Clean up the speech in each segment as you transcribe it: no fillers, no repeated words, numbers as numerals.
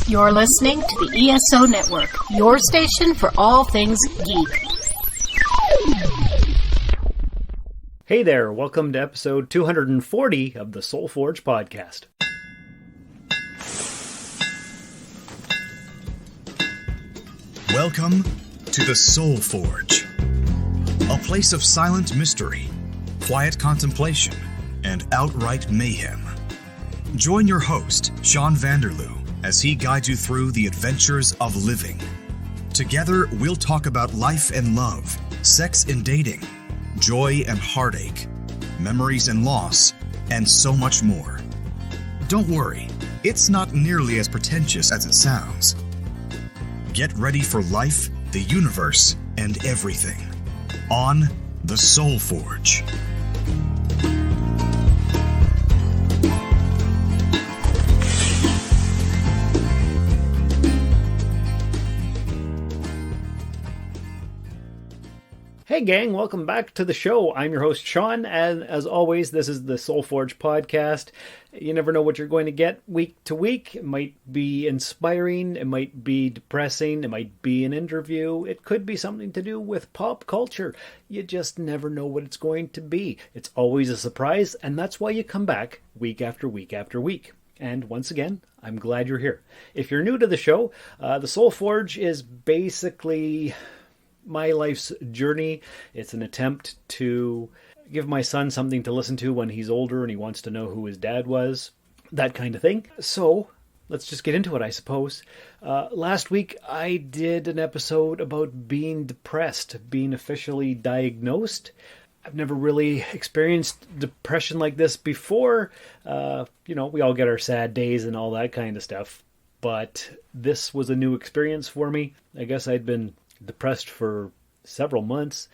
You're listening to the ESO Network, your station for all things geek. Hey there, welcome to episode 240 of the Soul Forge podcast. Welcome to the Soul Forge, a place of silent mystery, quiet contemplation, and outright mayhem. Join your host, Sean Vanderloo, as he guides you through the adventures of living. Together, we'll talk about life and love, sex and dating, joy and heartache, memories and loss, and so much more. Don't worry, it's not nearly as pretentious as it sounds. Get ready for life, the universe, and everything on the Soul Forge. Hey gang, welcome back to the show. I'm your host Sean, and as always, this is the Soul Forge podcast. You never know what you're going to get week to week. It might be inspiring, it might be depressing, it might be an interview, it could be something to do with pop culture. You just never know what it's going to be. It's always a surprise, and that's why you come back week after week after week. And once again, I'm glad you're here. If you're new to the show, the Soul Forge is basically my life's journey. It's an attempt to give my son something to listen to when he's older and he wants to know who his dad was, that kind of thing. So let's just get into it, I suppose. Last week I did an episode about being depressed, being officially diagnosed. I've never really experienced depression like this before. We all get our sad days and all that kind of stuff. But this was a new experience for me. I guess I'd been depressed for several months,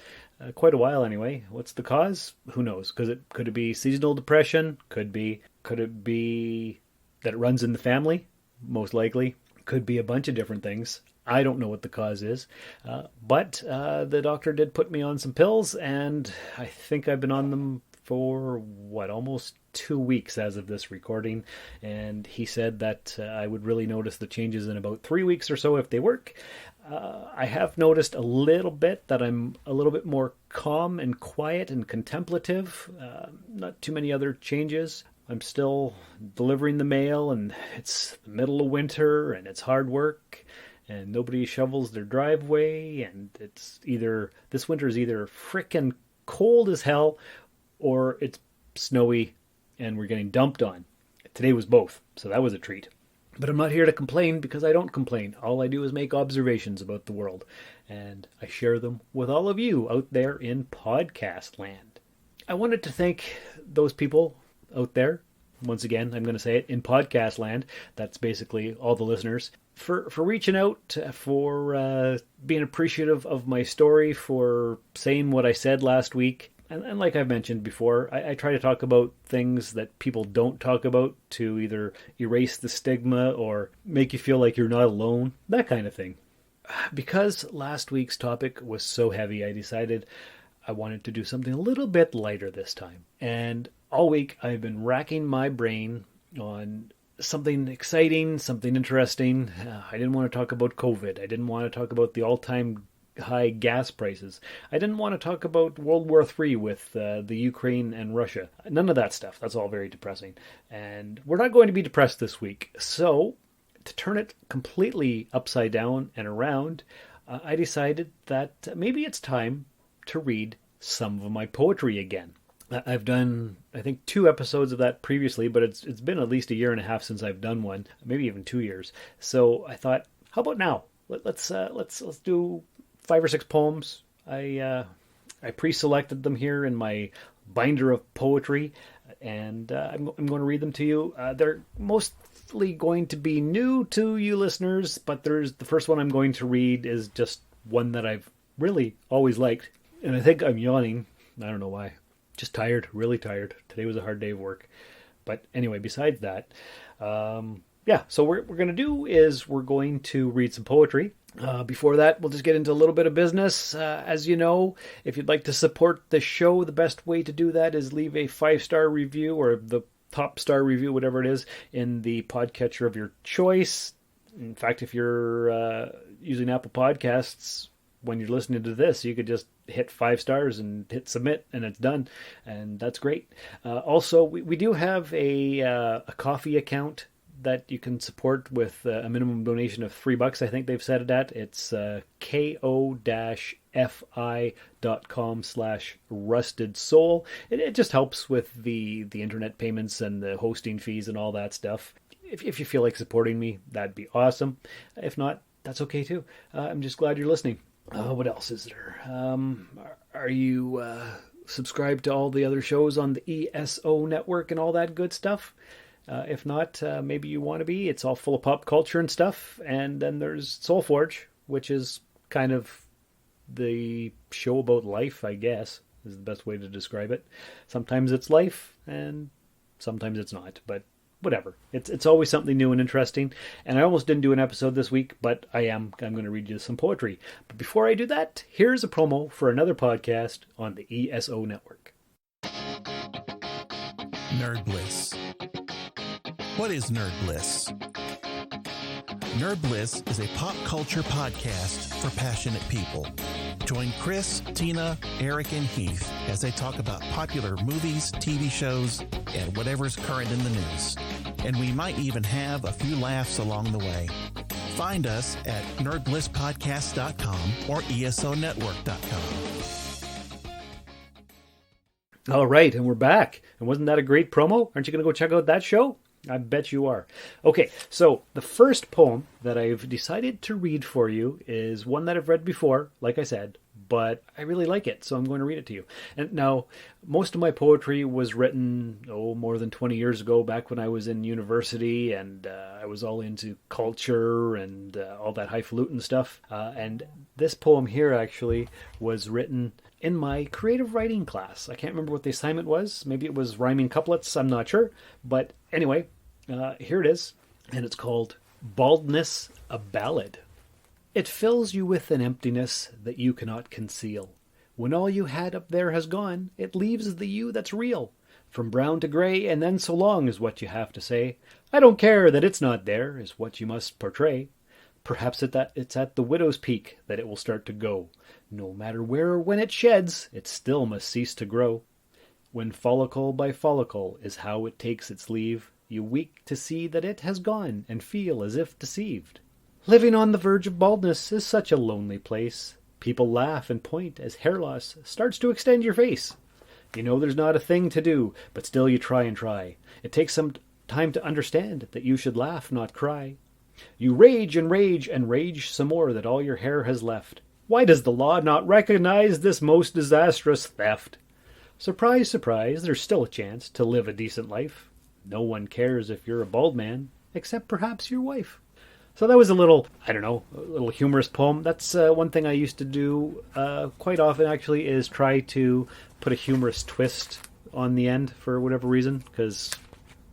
quite a while anyway. What's the cause? Who knows? Could it be seasonal depression? Could it be that it runs in the family? Most likely. Could be a bunch of different things. I don't know what the cause is, but the doctor did put me on some pills, and I think I've been on them for almost 2 weeks as of this recording, and he said that I would really notice the changes in about 3 weeks or so if they work. I have noticed a little bit that I'm a little bit more calm and quiet and contemplative. Not too many other changes. I'm still delivering the mail, and it's the middle of winter, and it's hard work, and nobody shovels their driveway, and this winter is either frickin' cold as hell, or it's snowy, and we're getting dumped on. Today was both, so that was a treat. But I'm not here to complain, because I don't complain. All I do is make observations about the world, and I share them with all of you out there in podcast land. I wanted to thank those people out there, once again, I'm going to say it, in podcast land, that's basically all the listeners, for reaching out, for being appreciative of my story, for saying what I said last week. And like I've mentioned before, I try to talk about things that people don't talk about to either erase the stigma or make you feel like you're not alone, that kind of thing. Because last week's topic was so heavy, I decided I wanted to do something a little bit lighter this time. And all week I've been racking my brain on something exciting, something interesting. I didn't want to talk about COVID. I didn't want to talk about the all-time high gas prices. I didn't want to talk about World War III with the Ukraine and Russia. None of that stuff. That's all very depressing. And we're not going to be depressed this week. So, to turn it completely upside down and around, I decided that maybe it's time to read some of my poetry again. I've done, I think, 2 episodes of that previously, but it's been at least 1.5 years since I've done one, maybe even 2 years. So I thought, how about now? Let's do 5 or 6 poems. I pre-selected them here in my binder of poetry, and I'm going to read them to you. They're mostly going to be new to you listeners, but the first one I'm going to read is just one that I've really always liked, and I think I'm yawning. I don't know why. Just tired, really tired. Today was a hard day of work. But anyway, besides that, so what we're going to do is we're going to read some poetry. Before that, we'll just get into a little bit of business. As you know, if you'd like to support the show, the best way to do that is leave a 5-star review or the top star review, whatever it is, in the podcatcher of your choice. In fact, if you're using Apple Podcasts, when you're listening to this, you could just hit 5 stars and hit submit, and it's done. And that's great. Also, we do have a coffee account that you can support with a minimum donation of $3. I think they've set it at. It's ko-fi.com/rustedsoul. It just helps with the internet payments and the hosting fees and all that stuff. If you feel like supporting me, that'd be awesome. If not, that's okay too. I'm just glad you're listening. What else is there? Are you subscribed to all the other shows on the ESO network and all that good stuff? If not, maybe you want to be. It's all full of pop culture and stuff. And then there's Soulforge, which is kind of the show about life, I guess, is the best way to describe it. Sometimes it's life, and sometimes it's not. But whatever. It's always something new and interesting. And I almost didn't do an episode this week, but I'm going to read you some poetry. But before I do that, here's a promo for another podcast on the ESO network. Nerd Bliss. What is Nerd Bliss? Nerd Bliss is a pop culture podcast for passionate people. Join Chris, Tina, Eric, and Heath as they talk about popular movies, TV shows, and whatever's current in the news. And we might even have a few laughs along the way. Find us at nerdblisspodcast.com or esonetwork.com. All right, and we're back. And wasn't that a great promo? Aren't you going to go check out that show? I bet you are. Okay, so the first poem that I've decided to read for you is one that I've read before, like I said, but I really like it, so I'm going to read it to you. And now, most of my poetry was written, more than 20 years ago, back when I was in university, and I was all into culture and all that highfalutin stuff. And this poem here, actually, was written in my creative writing class. I can't remember what the assignment was. Maybe it was rhyming couplets. I'm not sure. But anyway, here it is. And it's called Baldness, a Ballad. It fills you with an emptiness that you cannot conceal. When all you had up there has gone, it leaves the you that's real. From brown to gray, and then so long is what you have to say. I don't care that it's not there, is what you must portray. Perhaps it's at the widow's peak that it will start to go. No matter where or when it sheds, it still must cease to grow. When follicle by follicle is how it takes its leave, you weak to see that it has gone and feel as if deceived. Living on the verge of baldness is such a lonely place. People laugh and point as hair loss starts to extend your face. You know there's not a thing to do, but still you try and try. It takes some time to understand that you should laugh, not cry. You rage and rage and rage some more that all your hair has left. Why does the law not recognize this most disastrous theft? Surprise, surprise, there's still a chance to live a decent life. No one cares if you're a bald man, except perhaps your wife. So that was a little humorous poem. That's one thing I used to do quite often, actually, is try to put a humorous twist on the end for whatever reason, because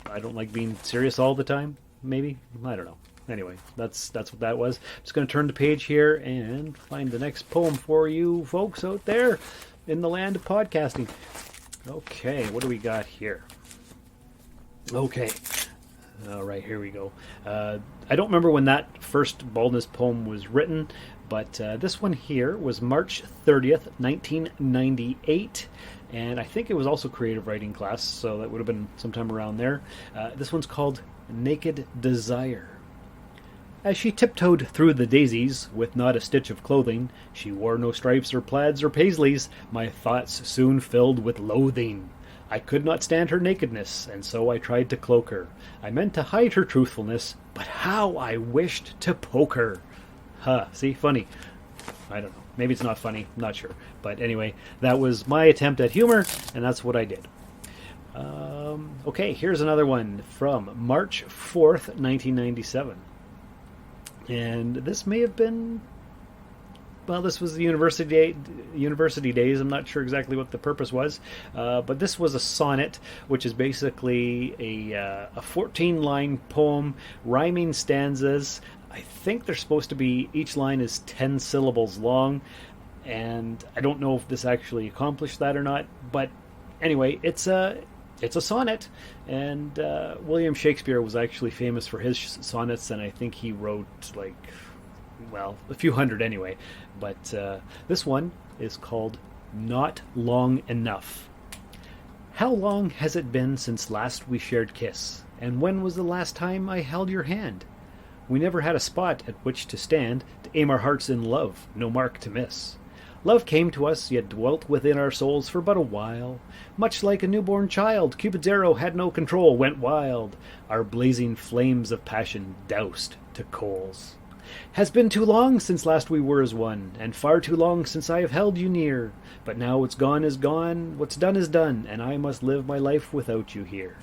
I don't like being serious all the time, maybe. I don't know. Anyway, that's what that was. I'm just going to turn the page here and find the next poem for you folks out there in the land of podcasting. Okay, what do we got here? Okay. All right, here we go. I don't remember when that first baldness poem was written, but this one here was March 30th, 1998. And I think it was also creative writing class, so that would have been sometime around there. This one's called Naked Desire. As she tiptoed through the daisies, with not a stitch of clothing, she wore no stripes or plaids or paisleys, my thoughts soon filled with loathing. I could not stand her nakedness, and so I tried to cloak her. I meant to hide her truthfulness, but how I wished to poke her. See, funny. I don't know. Maybe it's not funny. I'm not sure. But anyway, that was my attempt at humor, and that's what I did. Okay, here's another one from March 4th, 1997. And this may have been, well, this was the university days. I'm not sure exactly what the purpose was, but this was a sonnet, which is basically a 14-line poem, rhyming stanzas. I think they're supposed to be, each line is 10 syllables long, and I don't know if this actually accomplished that or not. But anyway, it's it's a sonnet, and William Shakespeare was actually famous for his sonnets, and I think he wrote a few hundred anyway. But this one is called Not Long Enough. How long has it been since last we shared kiss? And when was the last time I held your hand? We never had a spot at which to stand, to aim our hearts in love, no mark to miss. Love came to us, yet dwelt within our souls for but a while. Much like a newborn child, Cupid's arrow had no control, went wild. Our blazing flames of passion doused to coals. Has been too long since last we were as one, and far too long since I have held you near. But now what's gone is gone, what's done is done, and I must live my life without you here.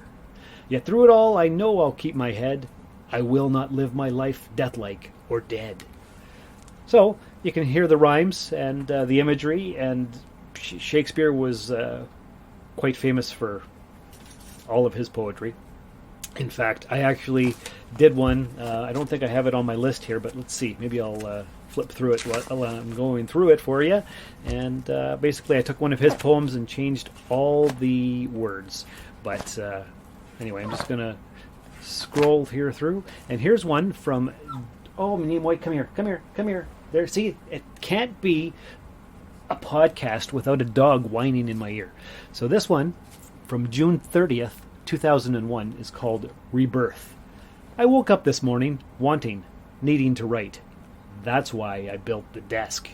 Yet through it all I know I'll keep my head. I will not live my life death-like or dead. So, you can hear the rhymes and the imagery, and Shakespeare was quite famous for all of his poetry. In fact, I actually did one. I don't think I have it on my list here, but let's see. Maybe I'll flip through it while I'm going through it for you. And basically, I took one of his poems and changed all the words. But anyway, I'm just going to scroll here through. And here's one from... Oh, Nimoy, come here. There, see, it can't be a podcast without a dog whining in my ear. So this one, from June 30th, 2001, is called Rebirth. I woke up this morning needing to write. That's why I built the desk.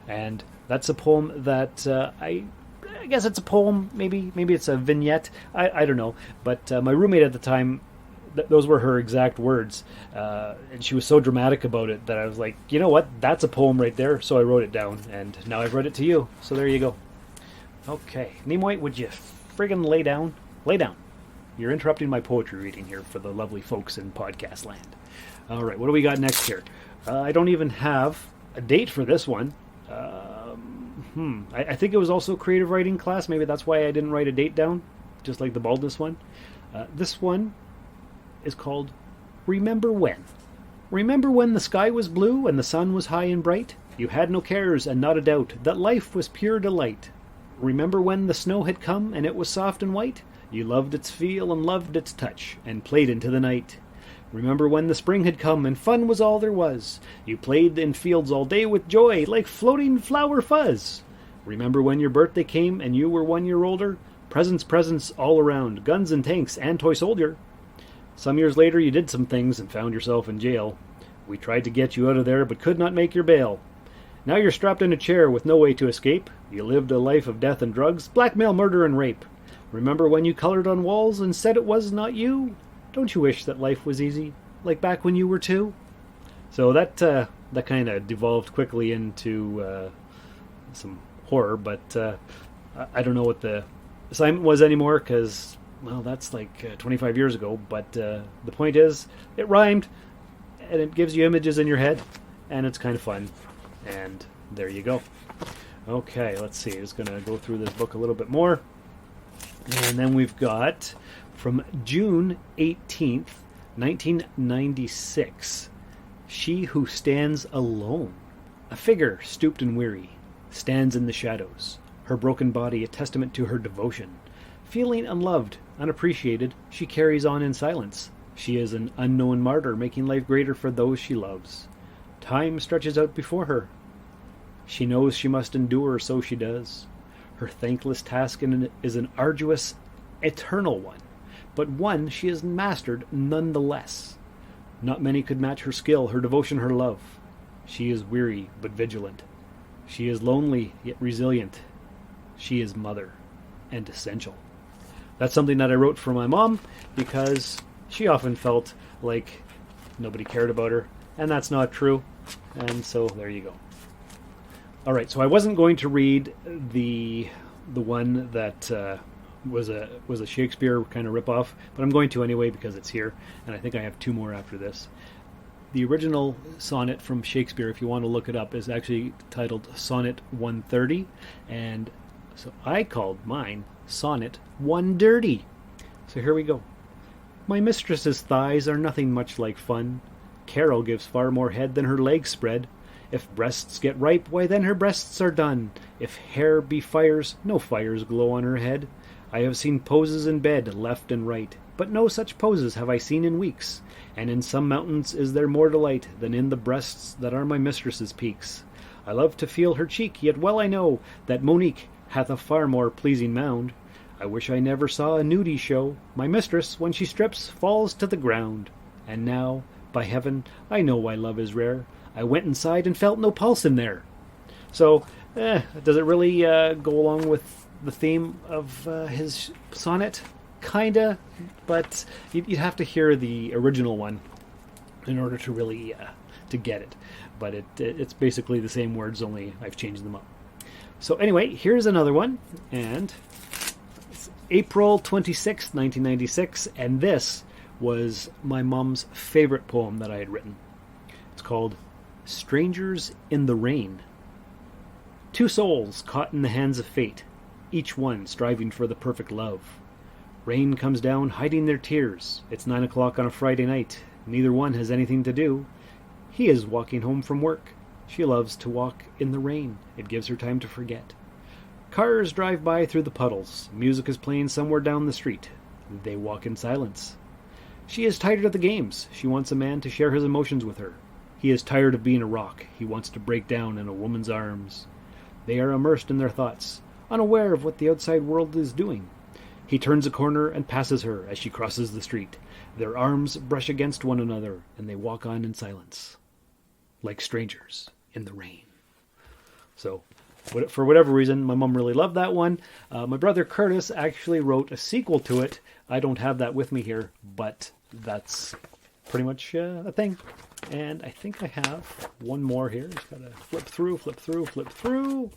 And that's a poem that I guess it's a poem, maybe it's a vignette, I don't know. But my roommate at the time, those were her exact words, and she was so dramatic about it that I was like, you know what, that's a poem right there. So I wrote it down, and now I've read it to you. So there you go. Okay, Nimoy, would you friggin' lay down? Lay down. You're interrupting my poetry reading here for the lovely folks in podcast land. All right, what do we got next here? I don't even have a date for this one. I think it was also creative writing class. Maybe that's why I didn't write a date down, just like the baldness one. This one is called Remember When. Remember when the sky was blue and the sun was high and bright? You had no cares and not a doubt that life was pure delight. Remember when the snow had come and it was soft and white? You loved its feel and loved its touch and played into the night. Remember when the spring had come and fun was all there was? You played in fields all day with joy like floating flower fuzz. Remember when your birthday came and you were 1 year older? Presents all around, guns and tanks and toy soldier. Some years later you did some things and found yourself in jail. We tried to get you out of there but could not make your bail. Now you're strapped in a chair with no way to escape. You lived a life of death and drugs, blackmail, murder, and rape. Remember when you colored on walls and said it was not you? Don't you wish that life was easy, like back when you were 2? So that kind of devolved quickly into some horror, but I don't know what the assignment was anymore because, well, that's like 25 years ago. But the point is, it rhymed, and it gives you images in your head, and it's kind of fun. And there you go. Okay, let's see. I'm just going to go through this book a little bit more. And then we've got from June 18th, 1996, She Who Stands Alone. A figure stooped and weary stands in the shadows, her broken body a testament to her devotion. Feeling unloved, unappreciated, she carries on in silence. She is an unknown martyr, making life greater for those she loves. Time stretches out before her. She knows she must endure, so she does. Her thankless task is an arduous, eternal one, but one she has mastered nonetheless. Not many could match her skill, her devotion, her love. She is weary but vigilant. She is lonely yet resilient. She is mother and essential. That's something that I wrote for my mom because she often felt like nobody cared about her, and that's not true. And so there you go. All right, so I wasn't going to read the one that was a Shakespeare kind of ripoff, but I'm going to anyway because it's here, and I think I have 2 more after this. The original sonnet from Shakespeare, if you want to look it up, is actually titled Sonnet 130, and so I called mine Sonnet 130. So here we go. My mistress's thighs are nothing much like fun. Carol gives far more head than her legs spread. If breasts get ripe, why then her breasts are done. If hair be fires, no fires glow on her head. I have seen poses in bed, left and right, but no such poses have I seen in weeks, and in some mountains is there more delight than in the breasts that are my mistress's peaks. I love to feel her cheek, yet well I know that Monique hath a far more pleasing mound. I wish I never saw a nudie show. My mistress, when she strips, falls to the ground. And now, by heaven, I know why love is rare. I went inside and felt no pulse in there. So, does it really go along with the theme of his sonnet? Kinda, but you'd have to hear the original one in order to really to get it. But it's basically the same words, only I've changed them up. So anyway, here's another one, and it's April 26th, 1996, and this was my mom's favorite poem that I had written. It's called Strangers in the Rain. Two souls caught in the hands of fate, each one striving for the perfect love. Rain comes down, hiding their tears. It's 9 o'clock on a Friday night. Neither one has anything to do. He is walking home from work. She loves to walk in the rain. It gives her time to forget. Cars drive by through the puddles. Music is playing somewhere down the street. They walk in silence. She is tired of the games. She wants a man to share his emotions with her. He is tired of being a rock. He wants to break down in a woman's arms. They are immersed in their thoughts, unaware of what the outside world is doing. He turns a corner and passes her as she crosses the street. Their arms brush against one another, and they walk on in silence, like strangers in the rain. So, for whatever reason, my mom really loved that one. My brother Curtis actually wrote a sequel to it. I don't have that with me here, but that's pretty much a thing. And I think I have one more here. Just gotta flip through.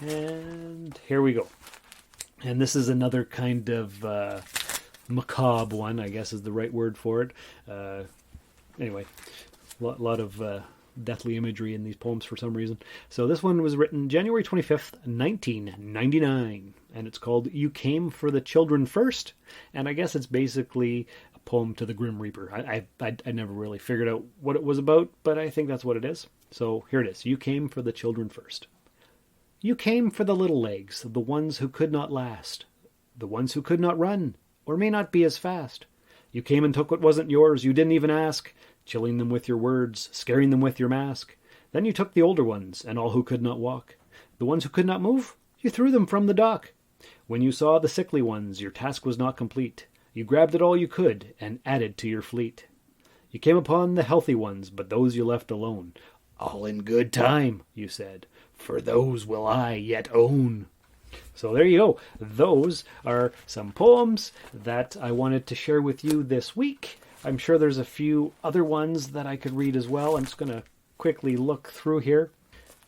And here we go. And this is another kind of macabre one, I guess is the right word for it. Anyway, a lot of deathly imagery in these poems for some reason. So this one was written January 25th, 1999. And it's called You Came for the Children First. And I guess it's basically a poem to the Grim Reaper. I never really figured out what it was about, but I think that's what it is. So here it is. You came for the children first. You came for the little legs, the ones who could not last, the ones who could not run, or may not be as fast. You came and took what wasn't yours, you didn't even ask, chilling them with your words, scaring them with your mask. Then you took the older ones, and all who could not walk. The ones who could not move, you threw them from the dock. When you saw the sickly ones, your task was not complete. You grabbed at all you could, and added to your fleet. You came upon the healthy ones, but those you left alone. All in good time, you said. For those will I yet own. So there you go. Those are some poems that I wanted to share with you this week. I'm sure there's a few other ones that I could read as well. I'm just going to quickly look through here.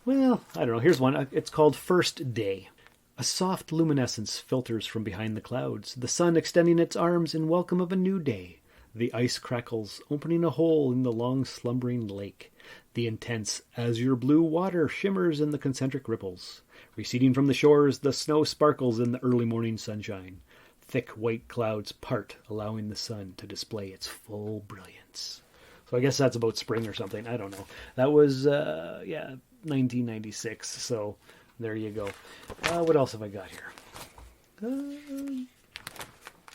Well, I don't know. Here's one. It's called First Day. A soft luminescence filters from behind the clouds, the sun extending its arms in welcome of a new day. The ice crackles, opening a hole in the long slumbering lake. The intense azure blue water shimmers in the concentric ripples. Receding from the shores, the snow sparkles in the early morning sunshine. Thick white clouds part, allowing the sun to display its full brilliance. So I guess that's about spring or something. I don't know. That was, 1996. So there you go. What else have I got here?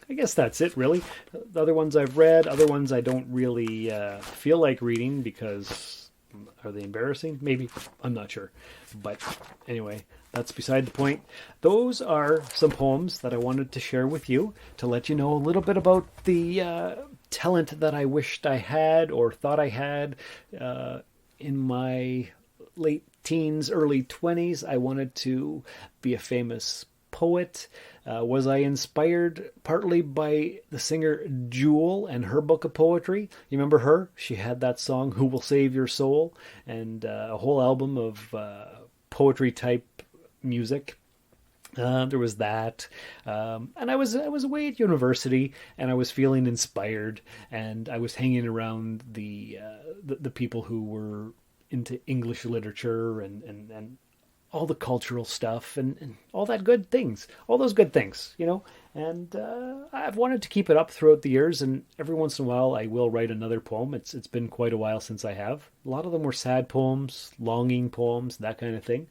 I guess that's it, really. The other ones I've read, other ones I don't really feel like reading because are they embarrassing? Maybe. I'm not sure. But anyway, that's beside the point. Those are some poems that I wanted to share with you to let you know a little bit about the talent that I wished I had or thought I had in my late teens, early 20s. I wanted to be a famous poet. Was I inspired partly by the singer Jewel and her book of poetry? You remember her? She had that song, Who Will Save Your Soul? And a whole album of poetry type music. There was that. And I was away at university and I was feeling inspired and I was hanging around the people who were into English literature and all the cultural stuff and all that good things, all those good things, you know, and I've wanted to keep it up throughout the years, and every once in a while I will write another poem. It's been quite a while since I have. A lot of them were sad poems, longing poems, that kind of thing.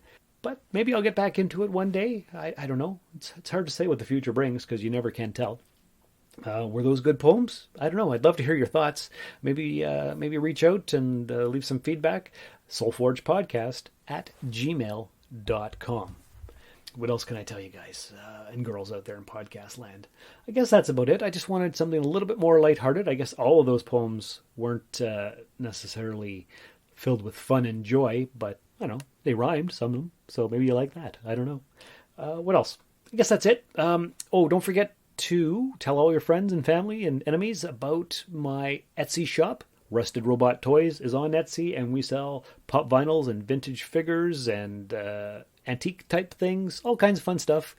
but maybe I'll get back into it one day. I don't know. It's hard to say what the future brings because you never can tell. Were those good poems? I don't know. I'd love to hear your thoughts. Maybe reach out and leave some feedback. soulforgepodcast@gmail.com. What else can I tell you guys and girls out there in podcast land? I guess that's about it. I just wanted something a little bit more lighthearted. I guess all of those poems weren't necessarily filled with fun and joy, but I don't know, they rhymed, some of them. So maybe you like that. I don't know. What else? I guess that's it. Don't forget to tell all your friends and family and enemies about my Etsy shop. Rusted Robot Toys is on Etsy, and we sell pop vinyls and vintage figures and antique type things, all kinds of fun stuff.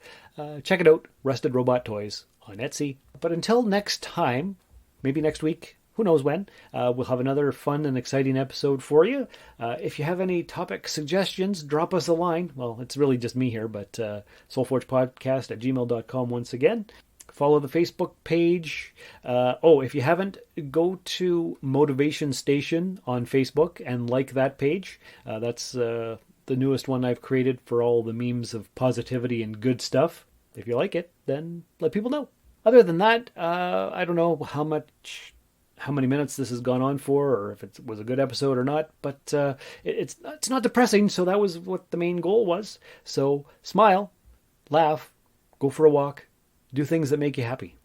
Check it out, Rusted Robot Toys on Etsy. But until next time, maybe next week, who knows when, we'll have another fun and exciting episode for you. If you have any topic suggestions, drop us a line. Well, it's really just me here, but soulforgepodcast@gmail.com once again. Follow the Facebook page. If you haven't, go to Motivation Station on Facebook and like that page. That's the newest one I've created for all the memes of positivity and good stuff. If you like it, then let people know. Other than that, I don't know how many minutes this has gone on for, or if it was a good episode or not, but it's not depressing, so that was what the main goal was. So smile, laugh, go for a walk, do things that make you happy.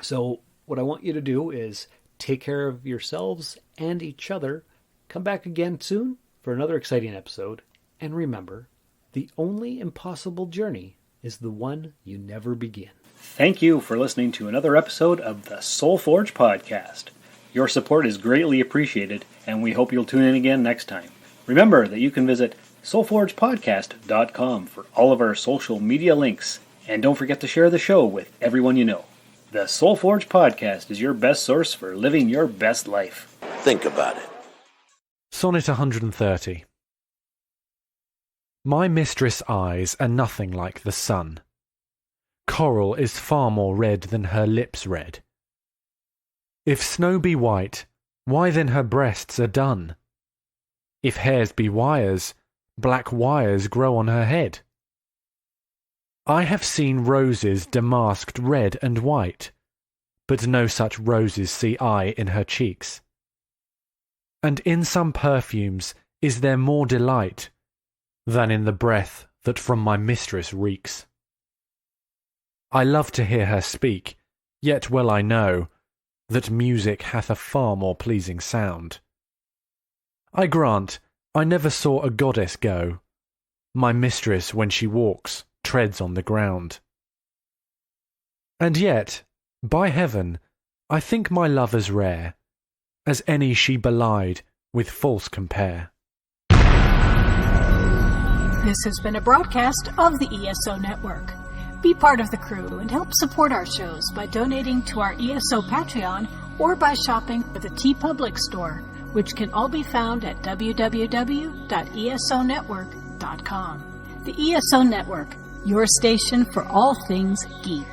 So what I want you to do is take care of yourselves and each other. Come back again soon for another exciting episode. And remember, the only impossible journey is the one you never begin. Thank you for listening to another episode of the Soul Forge Podcast. Your support is greatly appreciated, and we hope you'll tune in again next time. Remember that you can visit soulforgepodcast.com for all of our social media links. And don't forget to share the show with everyone you know. The Soul Forge Podcast is your best source for living your best life. Think about it. Sonnet 130. My mistress' eyes are nothing like the sun. Coral is far more red than her lips red. If snow be white, why then her breasts are dun? If hairs be wires, black wires grow on her head. I have seen roses damasked red and white, but no such roses see I in her cheeks. And in some perfumes is there more delight than in the breath that from my mistress reeks. I love to hear her speak, yet well I know that music hath a far more pleasing sound. I grant I never saw a goddess go. My mistress, when she walks, treads on the ground. And yet, by heaven, I think my love as rare as any she belied with false compare. This has been a broadcast of the ESO Network. Be part of the crew and help support our shows by donating to our ESO Patreon or by shopping at the TeePublic store, which can all be found at www.esonetwork.com. The ESO Network, your station for all things geek.